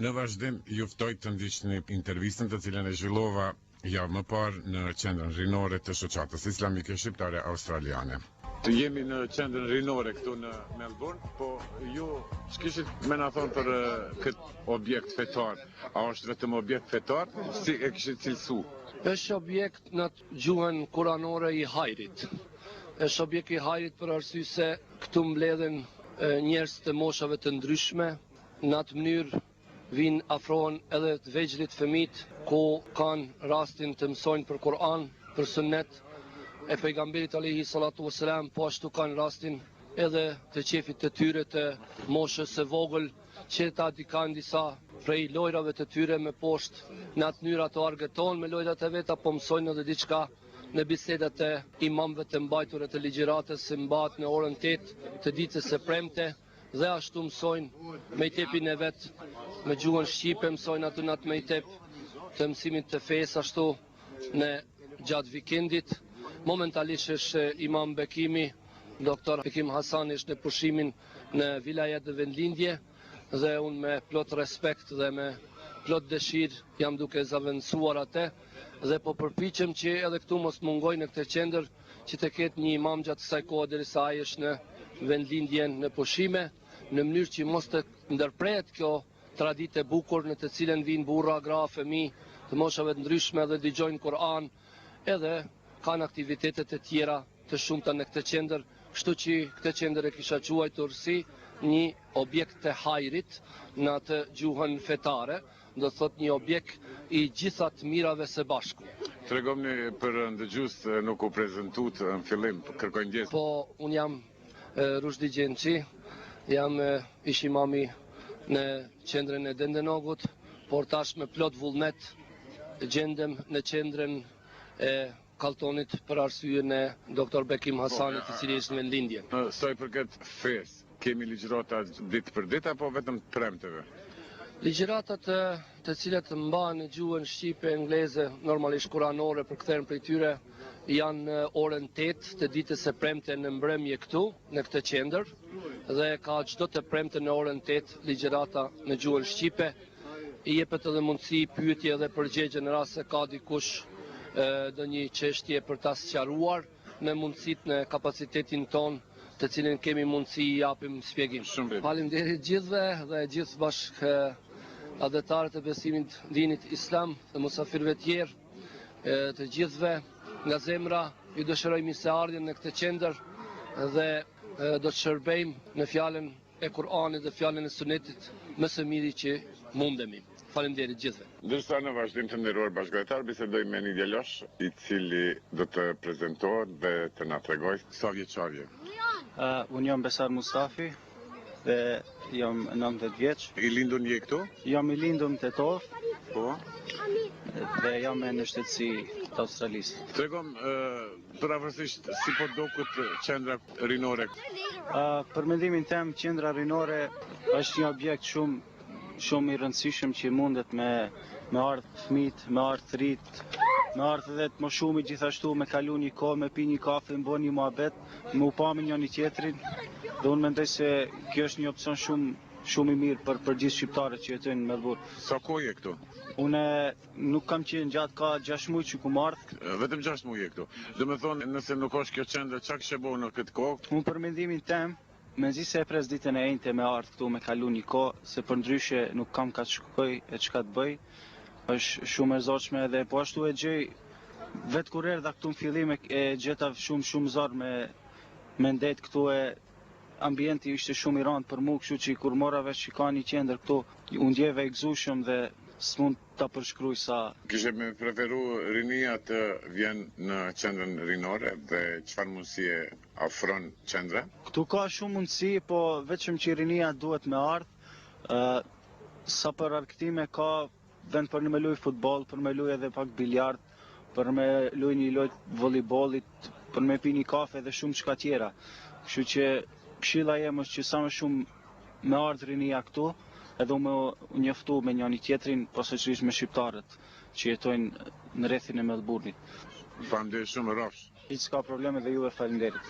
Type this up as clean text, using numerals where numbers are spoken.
Në vazhdim, ju ftoj të ndiqni intervistën të cilën e zhvillova javë më parë në qendrën rinore të shoqatës islamike shqiptare australiane. Të jemi në qendrën rinore këtu në Melbourne, po ju ç'kishit me na thonë për këtë objekt fetar? A është vetëm objekt fetar? Si e kishit cilësu? Është objekt në gjuhën kuranore i hajrit. Është objekt i hajrit për arsye se këtu mbledhen njerëz të moshave të ndryshme, në atë mënyrë vinë afrohen edhe të vegjëlit fëmijët ku kanë rastin të mësojnë për Kur'an, për sunnet e pejgamberit alayhi salatu wassalam, po ashtu kanë rastin edhe të qefit të tyre të moshës së vogël, që ta dikajnë disa prej lojrave të tyre me poshtë, në atë mënyrë ato argëtojnë me lojrat e veta, po mësojnë edhe diçka në bisedat e imamëve të mbajtura të ligjëratës së mbahet në orën 8 të ditës së premte, dhe ashtu mësojnë mejtepin e vetë me gjuhën shqipe, mësojnë aty në atë mejtep të mësimit të fesë, ashtu në gjatë vikendit. Momentalisht është imam Bekimi, doktor Bekim Hasani është në pushimin në vilajet dhe vendlindje, dhe unë me plot respekt dhe me plot dëshirë jam duke zavendësuar atë, dhe po përpiqem që edhe këtu mos mungoj në këtë qendër që të ketë një imam gjatë kësaj kohe derisa ai është në vendlindjen në pushime, në mënyrë që mos të ndërprehet kjo traditë e bukur në të cilën vinë burra, gra, fëmijë të moshave të ndryshme dhe dëgjojnë Kur'an, edhe kanë aktivitetet e tjera të shumta në këtë qendër, kështu që këtë qendër e kisha quajtur si një objekt të hajrit në atë gjuhën fetare, do të thotë një objekt i gjitha të mirave së bashku. Tregomni për ndëgjues nuk u prezentut në fillim, kërkoj ndjesë. Po, unë jam Rushdi Gjençi, jam ish imami në qendrën e Dendenogut, por tash me plot vullnet gjendem në qendrën e Kalltonit për arsyën e doktor Bekim Hasanit, i cili është në vendlindje. Sa i përket fesë, kemi ligjërata ditë për ditë apo vetëm të premteve? Ligjëratat të cilat mbahen në gjuhën shqipe, angleze, normalisht kuranore për kthehen prej tyre, janë në orën 8 të ditës së premte në mbrëmje këtu, në këtë qendër, dhe ka çdo të premte në orën 8 ligjërata në gjuhën shqipe. I jepet edhe mundësi pyetje dhe përgjigje në rast se ka dikush do një çështje për ta sqaruar me mundësitë në kapacitetin ton, të cilën kemi mundësi i japim shpjegim. Faleminderit gjithëve dhe gjithë bashkë adhetarët e besimit dinit islam dhe musafirëve tjerë, të gjithëve nga zemra ju dëshiroj mirëseardhjen në këtë qendër dhe do të shërbejmë në fjalën e Kur'anit dhe fjalën e Sunetit më së miri që mundemi. Faleminderit gjithëve. Ndërsa në vazhdim të nderuar bashkëdhetar, bisedojmë me një djalosh i cili do të prezantohet dhe të na tregojë sa vjeçar je. Unë jam Besar Mustafi dhe jam 19 vjeç. I lindur je këtu? Jam i lindur në Tetov. Po. Dhe jam në shtetësi të Australisë. Tregom përafërsisht si po duket qendra rinore. Për mendimin tim, qendra rinore është një objekt shumë i rëndësishëm që mundet me ardhë fëmijët, me ardhë të rit, me ardhë edhe të më shumë gjithashtu me kalu një kohë, me pi një kafe, me bë një muhabet, me u pa me njëri tjetrin. Dhe unë mendoj se kjo është një opcion shumë i mirë për gjithë shqiptarët që jetojnë në Melbourne. Sa kohë je këtu? Unë nuk kam qenë gjatë ka 6 muaj që ku ardh. Vetëm 6 muaj je këtu. Domethënë, nëse nuk është kjo qendër, çka kishe bëu në këtë kohë? Unë për mendimin tim, mezi se e pres ditën e njëjtë me ardh këtu me kalu një kohë, se për ndryshe nuk kam ka të shkoj e çka të bëj. Është shumë e zorshme dhe po ashtu e gjej vetë kur erdha këtu në fillim e gjeta shumë zor me ndet këtu e ambienti ishte shumë i rëndë për mua, kështu që kur mora vesh që ka një qendër këtu, unë ndjeva i gëzueshëm dhe s'mund ta përshkruaj sa. Kishe me preferu rinia të vjen në qendrën rinore dhe çfarë mundësie ofron qendra? Këtu ka shumë mundësi, po vetëm që rinia duhet me ardh. Sa për argëtime ka vend për me luaj futboll, për me luaj edhe pak biljard, për me luaj një lojë voleybollit, për me pi një kafe dhe shumë çka tjera. Kështu që këshilla jem është që sa më shumë me ardh rinia këtu, edhe me njoftu me njëri tjetrin, posaçërisht me shqiptarët që jetojnë në rrethin e Melbourne-it. Faleminderit shumë rrafsh. Hiç ka probleme dhe juve faleminderit.